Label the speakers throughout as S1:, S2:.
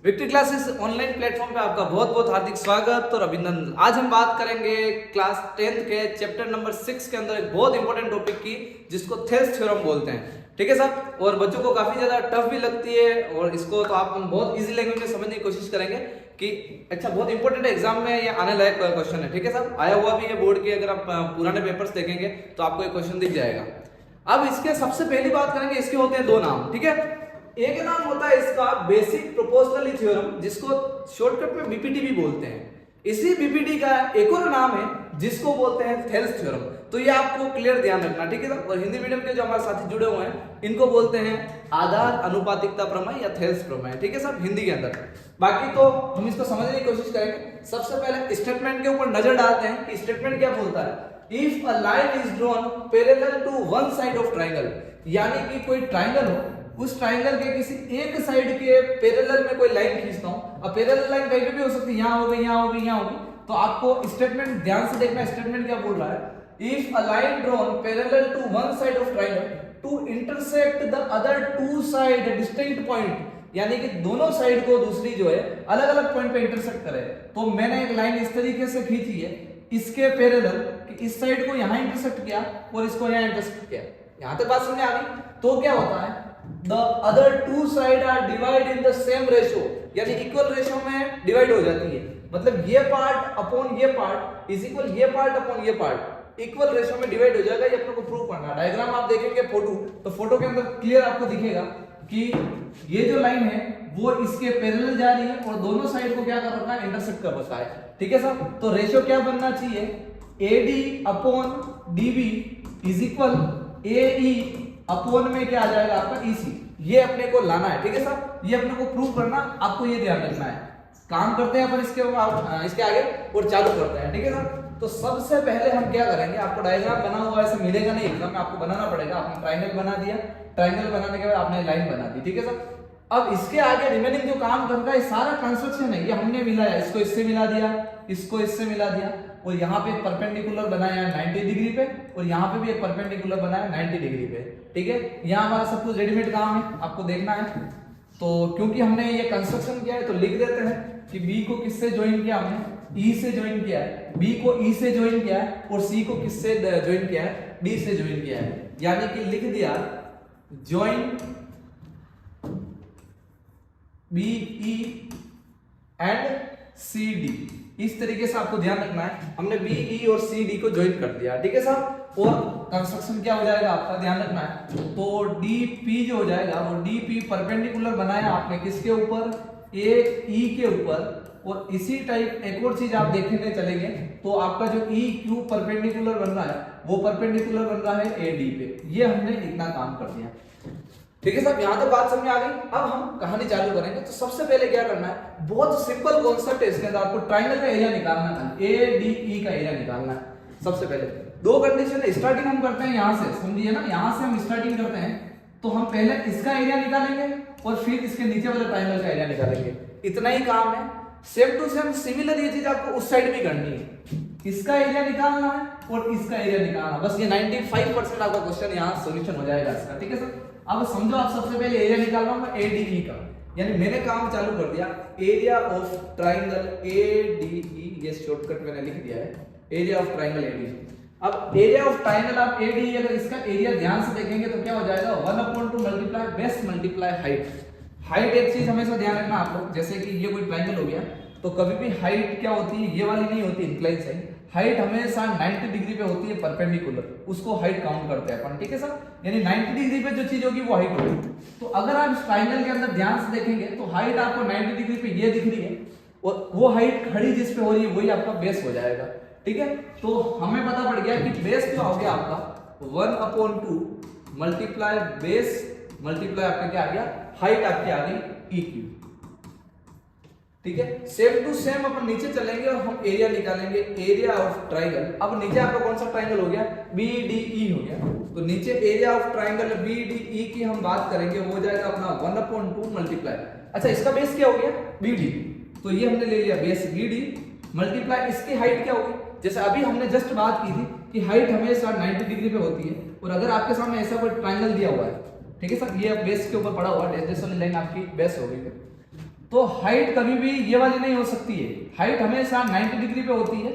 S1: Victory classes online platform पे आपका बहुत बहुत हार्दिक स्वागत और अभिनंदन। आज हम बात करेंगे क्लास 10th के चैप्टर नंबर 6 के अंदर एक बहुत इंपॉर्टेंट टॉपिक की जिसको थेल्स थ्योरम बोलते हैं। ठीक है साहब, और बच्चों को काफी ज्यादा टफ भी लगती है और इसको तो आप बहुत इजी लैंग्वेज में समझने की कोशिश करेंगे कि अच्छा बहुत इंपॉर्टेंट एग्जाम में ये आने लायक क्वेश्चन है। ठीक है साहब, आया हुआ भी है बोर्ड के, अगर आप पुराने पेपर्स देखेंगे तो आपको ये क्वेश्चन दिख जाएगा। अब इसके सबसे पहली बात करेंगे, इसके होते हैं दो नाम। ठीक है, एक नाम होता है इसका बेसिक प्रोपोर्शनल थ्योरम, जिसको शॉर्टकट में बीपीटी भी बोलते हैं। इसी बीपीटी का एक और नाम है जिसको बोलते हैं थेल्स थ्योरम। तो ये आपको क्लियर ध्यान रखना। ठीक है सर, और हिंदी मीडियम के जो हमारे साथी जुड़े हुए हैं इनको बोलते हैं आधार अनुपातिकता प्रमेय या थेल्स प्रमेय। ठीक है सर, हिंदी के अंदर। बाकी तो हम इसको समझने की कोशिश करेंगे। सबसे पहले स्टेटमेंट के ऊपर नजर डालते हैं कि स्टेटमेंट क्या बोलता है। If a line is drawn parallel to one side of triangle, यानी कि कोई ट्राइंगल हो, उस ट्राइंगल के किसी एक साइड के पैरेलल में कोई लाइन खींचता हूं। अब पैरेलल लाइन कहीं पे भी हो सकती है, यहां होगी, यहां होगी, यहां होगी। तो आपको स्टेटमेंट ध्यान से देखना, स्टेटमेंट क्या बोल रहा है। If a line drawn parallel to one side of triangle to intersect the other two side distinct point, यानी कि दोनों साइड को दूसरी जो है अलग अलग पॉइंट पे इंटरसेक्ट करे। तो मैंने एक लाइन इस तरीके से खींची है इसके पैरेलल कि इस साइड को यहां इंटरसेक्ट किया और इसको यहां इंटरसेक्ट किया। यहां तक बात समझ आ गई। तो क्या होता है, the other two side are divided in the same ratio, यानी इक्वल रेशियो में डिवाइड हो जाती है। मतलब ये पार्ट अपॉन ये पार्ट इज इक्वल ये पार्ट अपॉन ये पार्ट इक्वल रेशियो में डिवाइड हो जाएगा। ये अपने को प्रूव करना है। डायग्राम आप देखेंगे फोटो, तो फोटो के अंदर क्लियर आपको दिखेगा कि ये जो लाइन है वो इसके पैरेलल जा रही है और दोनों साइड को क्या कर रखा है, इंटरसेक्ट कर रखा है। ठीक है साहब, तो रेशियो क्या बनना चाहिए, AD upon DB is equal AE upon में क्या आ जाएगा आपका EC। ये अपने को लाना है। ठीक है साहब, ये अपने को प्रूव करना, आपको ये ध्यान रखना है। काम करते हैं अपन इसके आगे और चालू करते हैं। ठीक है साहब, तो सबसे पहले हम क्या करेंगे, आपको डायग्राम बना हुआ ऐसे मिलेगा नहीं एग्जाम में, आपको बनाना पड़ेगा। आपने ट्राइंगल बना दिया, ट्राइंगल बनाने के बाद आपने लाइन बना दी। ठीक है साहब, अब इसके आगे रिमेनिंग जो काम करता है सारा कंस्ट्रक्शन है, ये हमने मिलाया, इसको इससे मिला दिया, इसको इससे मिला दिया, और यहाँ पे एक परपेंडिकुलर बनाया 90 डिग्री पे और यहाँ पे भी एक परपेंडिकुलर बनाया 90 डिग्री पे। ठीक है, यहाँ हमारा सब कुछ रेडीमेड काम है, आपको देखना है। तो क्योंकि हमने ये कंस्ट्रक्शन किया है तो लिख देते हैं कि बी को किससे ज्वाइन किया हमने, ई से ज्वाइन किया है, बी को ई से ज्वाइन किया है और सी को किससे ज्वाइन किया है, डी से ज्वाइन किया है। यानी कि लिख दिया join B E and C D. इस तरीके से आपको ध्यान रखना है, हमने बी ई और सी डी को ज्वाइन कर दिया। ठीक है साहब, और कंस्ट्रक्शन क्या हो जाएगा आपका, ध्यान रखना है। तो डी पी जो हो जाएगा वो डी पी परपेंडिकुलर बनाया आपने किसके ऊपर, ए ई के ऊपर। और इसी टाइप एक और चीज आप देखने चलेंगे तो आपका जो ई क्यू परपेंडिकुलर बन रहा है वो परपेंडिकुलर बन रहा है ए डी पे। ये हमने इतना काम कर दिया। ठीक है साहब, यहां तक बात समझ आ गई। अब हम कहानी चालू करेंगे। तो सबसे पहले क्या करना है, बहुत सिंपल कॉन्सेप्ट है इसके अंदर, आपको ट्राइंगल का एरिया निकालना है, ADE का एरिया निकालना है। सबसे पहले दो कंडीशन है, स्टार्टिंग हम करते हैं यहां से, समझिए ना, यहां से हम स्टार्टिंग करते हैं। तो हम पहले इसका एरिया निकालेंगे और फिर इसके नीचे वाले ट्राइंगल का एरिया निकालेंगे। इतना ही काम है, सेम टू सेम सिमिलर ये चीज आपको उस साइड भी करनी है। इसका एरिया निकालना है और इसका एरिया निकालना, बस ये 95% आपका क्वेश्चन यहाँ सोल्यूशन हो जाएगा इसका। ठीक है सर, अब समझो, आप सबसे पहले एरिया निकाल रहा हूं मैं ADE का, यानी मैंने काम चालू कर दिया। एरिया ऑफ ट्राइंगल ADE, ये शॉर्टकट मैंने लिख दिया है, एरिया ऑफ ट्राइंगल ADE। अब एरिया ऑफ ट्राइंगल आप ADE, अगर इसका एरिया ध्यान से देखेंगे तो क्या हो जाएगा, 1/2 multiply base multiply height. Height एक चीज हमेशा ध्यान रखना आप लोग, जैसे कि ये कोई ट्राइंगल हो गया तो कभी भी हाइट क्या होती है, ये वाली नहीं होती इंक्लाइन साइड, हाइट हमेशा 90 डिग्री पे होती है परपेंडिकुलर, उसको हाइट काउंट करते हैं अपन। ठीक है सर, यानी 90 डिग्री पे जो चीज होगी वो हाइट होगी। तो अगर आप इस ट्राइंगल के अंदर ध्यान से देखेंगे तो हाइट आपको 90 डिग्री पे ये दिख रही है और वो हाइट खड़ी जिस पे हो रही है वही आपका बेस हो जाएगा। ठीक है, तो हमें पता पड़ गया कि बेस क्या हो गया आपका 1/2 मल्टीप्लाई बेस मल्टीप्लाई आपका क्या आ गया, हाइट आपकी आ गई EQ। ठीक है, सेम टू सेम अपन नीचे चलेंगे और हम एरिया निकालेंगे, एरिया ऑफ ट्राइंगल। अब नीचे आपका कौन सा ट्राइंगल हो गया, BDE हो गया। तो नीचे एरिया ऑफ ट्राइंगल BDE की हम बात करेंगे, वो हो जाएगा अपना 1/2 मल्टीप्लाई, अच्छा इसका बेस क्या हो गया BD, तो ये हमने ले लिया बेस BD मल्टीप्लाई इसकी हाइट क्या होगी, जैसे अभी हमने जस्ट बात की थी कि हाइट हमेशा 90 डिग्री पे होती है। और अगर आपके सामने ऐसा कोई ट्राइंगल दिया हुआ है, ठीक है सर, ये बेस के ऊपर पड़ा हुआ है, वाली लाइन आपकी बेस हो गई। तो हाइट कभी भी ये वाली नहीं हो सकती है, हाइट हमेशा 90 डिग्री पे होती है।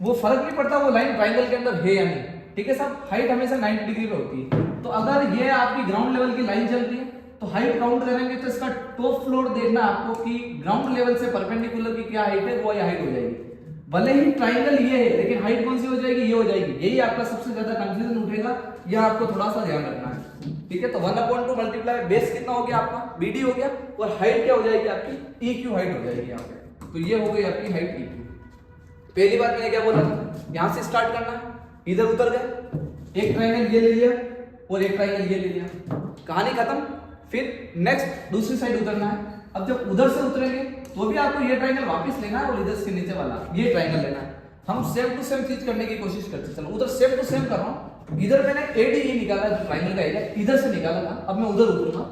S1: वो फर्क नहीं पड़ता वो लाइन ट्राइंगल के अंदर है या नहीं, ठीक है साहब, हाइट हमेशा 90 डिग्री पे होती है। तो अगर ये आपकी ग्राउंड लेवल की लाइन चल रही है तो हाइट काउंट करेंगे तो इसका टॉप फ्लोर देखना आपको कि ग्राउंड लेवल से परपेंडिकुलर की क्या हाइट है, वो ये हाइट हो जाएगी। भले ही ट्राइंगल ये है लेकिन हाइट कौन सी हो जाएगी, ये हो जाएगी। यही आपका सबसे ज्यादा कंफ्यूजन उठेगा, यह आपको थोड़ा सा ध्यान रखना है, ठीक है। तो 1/2 मल्टीप्लाई बेस कितना हो गया आपका, BD हो गया, और हाइट क्या हो जाएगी आपकी, EQ हाइट हो जाएगी यहाँ पे। तो ये हो गई आपकी हाइट EQ। पहली बार मैंने क्या बोला, यहाँ से स्टार्ट करना है, इधर उतर गए, एक ट्राइंगल ये ले लिया और एक ट्राइंगल ये ले लिया, कहानी खत्म। फिर नेक्स्ट दूसरी साइड उतरना है। अब जब उधर से उतरेंगे तो भी आपको ये ट्राइंगल वापस लेना है और इधर से नीचे वाला ये ट्राइंगल लेना है। हम सेम टू सेम चीज करने की कोशिश करते, चलो उधर सेम टू सेम कर रहा हूं। इधर मैंने ADE निकाला जो ट्राइंगल का एरिया, इधर से निकाला था, अब मैं उधर उतरूंगा।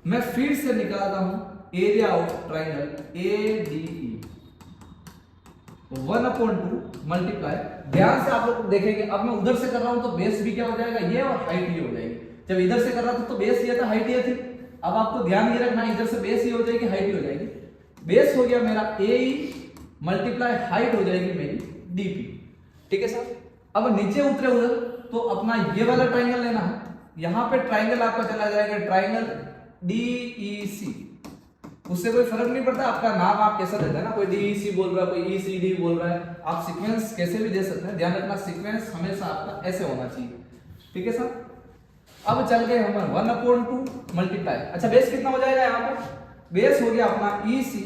S1: मैं फिर से निकालता हूं area of triangle ADE 1/2 multiply. ध्यान से आप लोग देखेंगे, अब मैं उधर से कर रहा हूं तो बेस भी क्या हो जाएगा, ये, और हाइट ये हो जाएगी। जब इधर से कर रहा था तो बेस ये था, हाइट ये थी। अब आपको ध्यान ये रखना, इधर से बेस ही हो जाएगी, हाइट ही हो जाएगी। बेस हो गया मेरा AE मल्टीप्लाई हाइट हो जाएगी मेरी DP, ठीक है सर। अब नीचे उतरे उधर तो अपना ये वाला ट्राइंगल लेना है। यहां पे ट्राइंगल आपका चला जाएगा ट्राइंगल DEC, उससे कोई फर्क नहीं पड़ता आपका नाम आप कैसा देते हैं ना, कोई DEC बोल रहा है, कोई ECD बोल रहा है, आप सीक्वेंस कैसे भी दे सकते हैं। ध्यान रखना सीक्वेंस हमेशा आपका ऐसे होना चाहिए, ठीक है सर। अब चल गए हम 1/2 मल्टीप्लाई। अच्छा बेस कितना हो जाएगा यहाँ पर, बेस हो गया अपना EC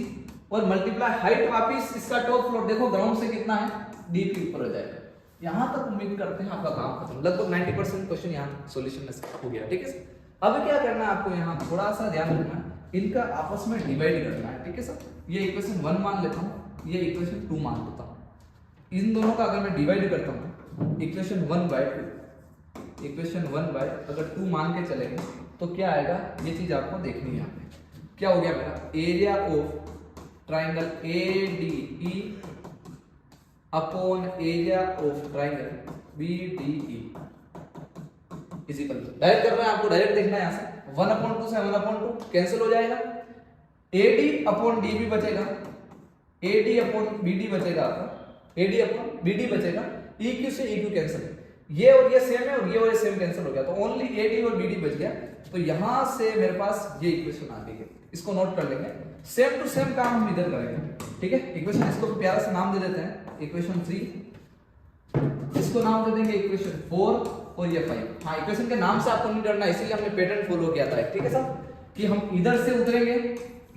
S1: और मल्टीप्लाई हाइट, वापिस इसका टॉप फ्लोर देखो ग्राउंड से कितना है, DP ऊपर हो जाएगा। यहां तक उम्मीद करते हैं आपका काम खत्म, लगभग 90% क्वेश्चन यहाँ सॉल्यूशन हो गया, ठीक है। अब क्या करना है आपको, यहाँ थोड़ा सा ध्यान रखना है, इनका आपस में डिवाइड करना है, ठीक है सर। ये इक्वेशन 1 मान लेता हूँ, ये इक्वेशन 2 मान लेता हूँ। इन दोनों का अगर मैं डिवाइड करता हूँ, इक्वेशन 1/2 इक्वेशन 1/, अगर 2 मान के चलेंगे तो क्या आएगा, ये चीज आपको देखनी है। यहाँ पे क्या हो गया मेरा, area of triangle ADE upon area of triangle BDE is equal to, direct कर रहे हैं आपको, डायरेक्ट देखना है। यहाँ से 1/2 से 1/2 कैंसिल हो जाएगा, AD अपॉन DB बचेगा, AD अपॉन BD बचेगा आपका, AD अपॉन BD बचेगा, EQ से EQ कैंसिल, ये और ये सेम है और ये सेम कैंसिल हो गया, तो ओनली AD और BD बच गया। तो यहां से मेरे पास ये इक्वेशन आ गई है, इसको नोट कर लेंगे। सेम टू सेम काम हम इधर करेंगे, ठीक है। इक्वेशन इसको प्यारा सा नाम दे देते हैं, इक्वेशन 3, इसको नाम दे देंगे इक्वेशन 4 और ये 5। हाँ, इक्वेशन के नाम से आपको नहीं डरना, इसीलिए हमने पैटर्न फॉलो किया था, ठीक है साहब, कि हम इधर से उतरेंगे,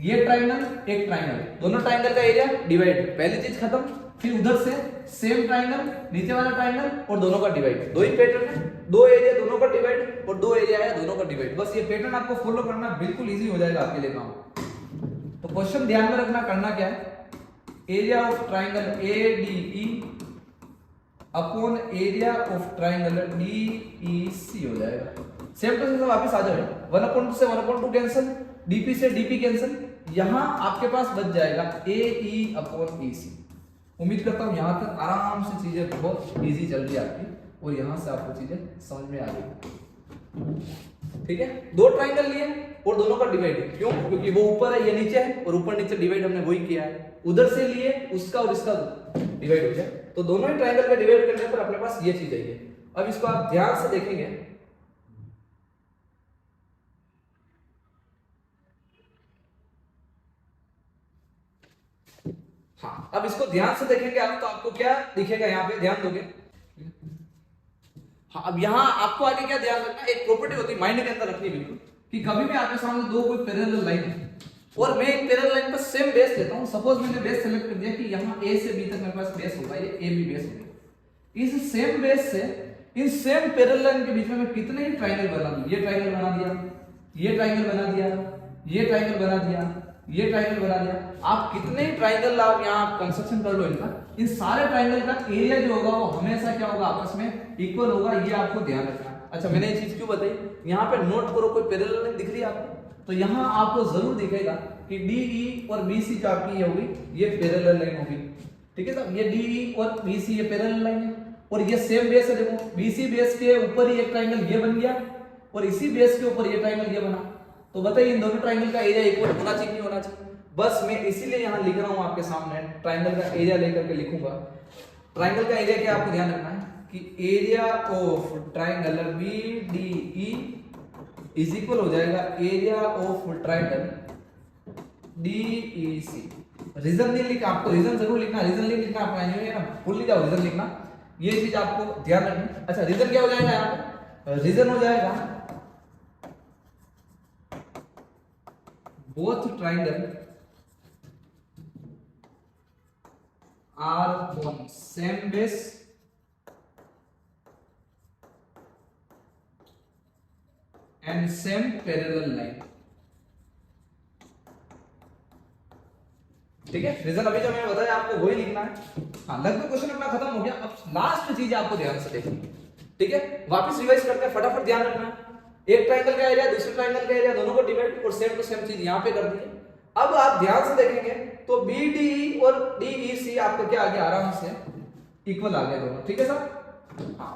S1: ये ट्राइंगल एक ट्राइंगल, दोनों ट्राइंगल का एरिया डिवाइड, पहली चीज खत्म। फिर उधर से सेम ट्राइंगल, नीचे वाला ट्राइंगल और दोनों का डिवाइड, दो ही पैटर्न है, दो एरिया दोनों का डिवाइड और दो एरिया है दोनों का डिवाइड। बस ये पैटर्न आपको फॉलो करना, बिल्कुल इजी हो जाएगा आपके लिए काम। तो क्वेश्चन ध्यान में रखना, करना क्या है, area of triangle ADE upon area of triangle DEC हो जाएगा। सेम टू सेम वापस आ जाए, 1/2 से 1/2 कैंसिल, DP से DP कैंसिल, यहां आपके पास बच जाएगा AE अपॉन EC। उम्मीद करता हूं यहां तक आराम से चीजें बहुत इजी चल रही है आपकी और यहां से आपको चीजें समझ में आ गई, ठीक है। दो ट्राइंगल लिए और दोनों का डिवाइड, क्यों, क्योंकि वो ऊपर है ये नीचे है और ऊपर नीचे डिवाइड हमने वही किया है। उधर से लिए उसका और इसका डिवाइड हो जाए, तो दोनों ही ट्राइंगल का डिवाइड करने पर अपने पास ये चीज आई है। अब इसको आप ध्यान से देखेंगे, हाँ, अब इसको ध्यान से देखेंगे आप तो आपको क्या दिखेगा, यहाँ पे ध्यान दोगे। हाँ, अब यहाँ आपको आगे क्या ध्यान रखना, एक प्रॉपर्टी होती है माइंड के अंदर रखनी बिल्कुल, कि कभी भी आपके सामने दो कोई पैरेलल लाइन है और मैं एक पैरेलल लाइन पर सेम बेस लेता हूँ। सपोज मैंने बेस सेलेक्ट कर दिया कि यहाँ A से B तक मेरे पास बेस होगा, ये AB बेस होगा। इस सेम बेस से इन सेम पैरेलल लाइन के बीच में मैं कितने ही ट्राइंगल बना दूं, ये ट्राइंगल बना दिया, ये ट्राइंगल बना दिया, ये ट्राइंगल बना दिया, ये ट्राइंगल बना दिया। आप कितने ही ट्राइंगल आप यहाँ कंस्ट्रक्शन कर लो इनका, इन सारे ट्राइंगल का एरिया जो होगा वो हमेशा क्या होगा, आपस में इक्वल होगा, ये आपको ध्यान रखना। अच्छा, मैंने ये चीज क्यों बताई, यहाँ पे नोट करो, कोई पैरेलल लाइन दिख रही है आपको, तो यहाँ आपको जरूर दिखेगा कि DE और BC जो आपकी ये होगी, ये पैरेलल लाइन होगी, ठीक है साहब। ये DE और BC ये पैरेलल लाइन है और ये सेम बेस है। देखो BC बेस के ऊपर ही एक ट्राइंगल ये बन गया और इसी बेस के ऊपर ये ट्राइंगल ये बना। तो बताइए इन दोनों ट्राइंगल का एरिया इक्वल होना चाहिए, नहीं होना चाहिए। बस मैं इसीलिए यहाँ लिख रहा हूँ आपके सामने, ट्राइंगल का एरिया लेकर के लिखूंगा। ट्राइंगल का एरिया क्या आपको ध्यान रखना है कि area of triangle BDE is equal हो जाएगा area of triangle DEC। Reason नहीं लिखना, आपको रीजन जरूर लिखना, रीजन नहीं लिखना आपको है ना, भूल नहीं जाओ रीजन लिखना, ये चीज आपको ध्यान रखनी। अच्छा रीजन क्या हो जाएगा यहाँ पे, रीजन हो जाएगा both triangle are on same base and same parallel line. ठीक है, रीजन अभी जो मैंने बताया आपको वही लिखना है। हाँ लगभग क्वेश्चन अपना खत्म हो गया, अब लास्ट चीज आपको ध्यान से देखनी। ठीक है, वापस रिवाइज करते हैं, फटाफट ध्यान रखना। एक ट्रायंगल का एरिया दूसरे ट्रायंगल का एरिया दोनों को डिवाइड और सेम टू सेम चीज यहाँ पे कर दी। अब आप ध्यान से देखेंगे तो BDE और DEC आपको क्या आ गया, आराम से इक्वल आ गया दोनों। ठीक है सर,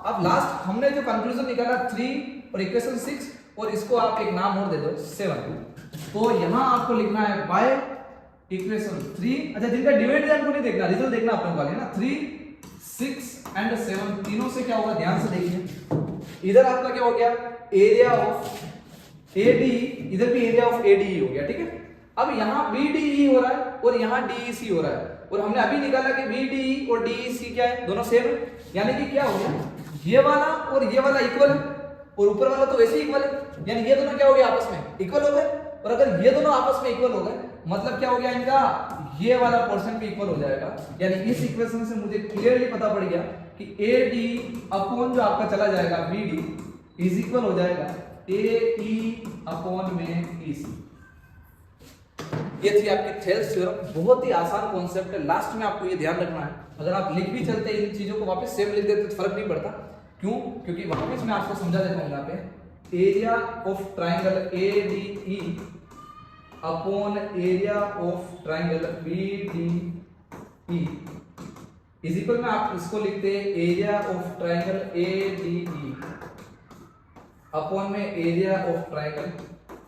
S1: अब लास्ट हमने जो कंक्लूजन निकाला 3 और इक्वेशन 6 और इसको आप एक नाम और दे दो 7। तो यहाँ आपको लिखना है बाय इक्वेशन 3। अच्छा जिनका डिवाइड आपको नहीं देखना, रिजल्ट देखना अपने वाले ना, 3, 6 एंड 7 तीनों से क्या होगा ध्यान से देखिए। इधर आपका क्या हो गया, एरिया ऑफ ADE, इधर भी एरिया ऑफ ADE हो गया। ठीक है, अब यहाँ BDE हो रहा है और यहाँ DEC हो रहा है, और हमने अभी निकाला कि BDE और DEC क्या है, दोनों सेम है। यानी कि क्या हो गया, ये वाला और ये वाला इक्वल है और ऊपर वाला तो वैसे ही इक्वल है, यानी ये दोनों क्या हो गया आपस में इक्वल हो गए। और अगर ये दोनों आपस में इक्वल हो गए मतलब क्या हो गया इनका, ये वाला पोर्शन भी इक्वल हो जाएगा। यानी इस इक्वेशन से मुझे क्लियरली पता पड़ गया कि AD अपॉन जो आपका चला जाएगा BD इज इक्वल हो जाएगा AE अपॉन में EC। ये थी आपकी थेल्स थ्योरम, बहुत ही आसान कॉन्सेप्ट है। लास्ट में आपको ये ध्यान रखना है, अगर आप लिख भी चलते इन चीजों को वापस सेम लिख देते तो फर्क नहीं पड़ता। क्यों, क्योंकि वापस मैं आपको समझा देता हूँ। यहाँ पे area of triangle ADE upon area of triangle BDE is equal में आप इसको लिखते हैं area of triangle ADE upon में एरिया ऑफ ट्राइंगल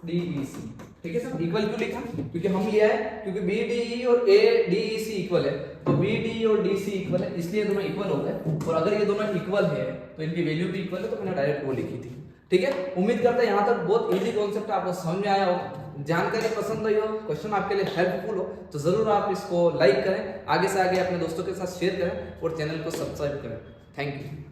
S1: DEC। ठीक है सर, इक्वल क्यों लिखा, क्योंकि हम लिया है क्योंकि BDE और DEC इक्वल है, तो BDE और DC इक्वल है इसलिए दोनों इक्वल हो गए। और अगर ये दोनों इक्वल है तो इनकी वैल्यू भी इक्वल है, तो मैंने डायरेक्ट वो लिखी थी। ठीक है, उम्मीद करता है यहाँ तक बहुत इजी कॉन्सेप्ट आपको समझ में आया हो, जानकारी पसंद आई हो, क्वेश्चन आपके लिए हेल्पफुल हो, तो जरूर आप इसको लाइक करें, आगे से आगे अपने दोस्तों के साथ शेयर करें और चैनल को सब्सक्राइब करें। Thank you.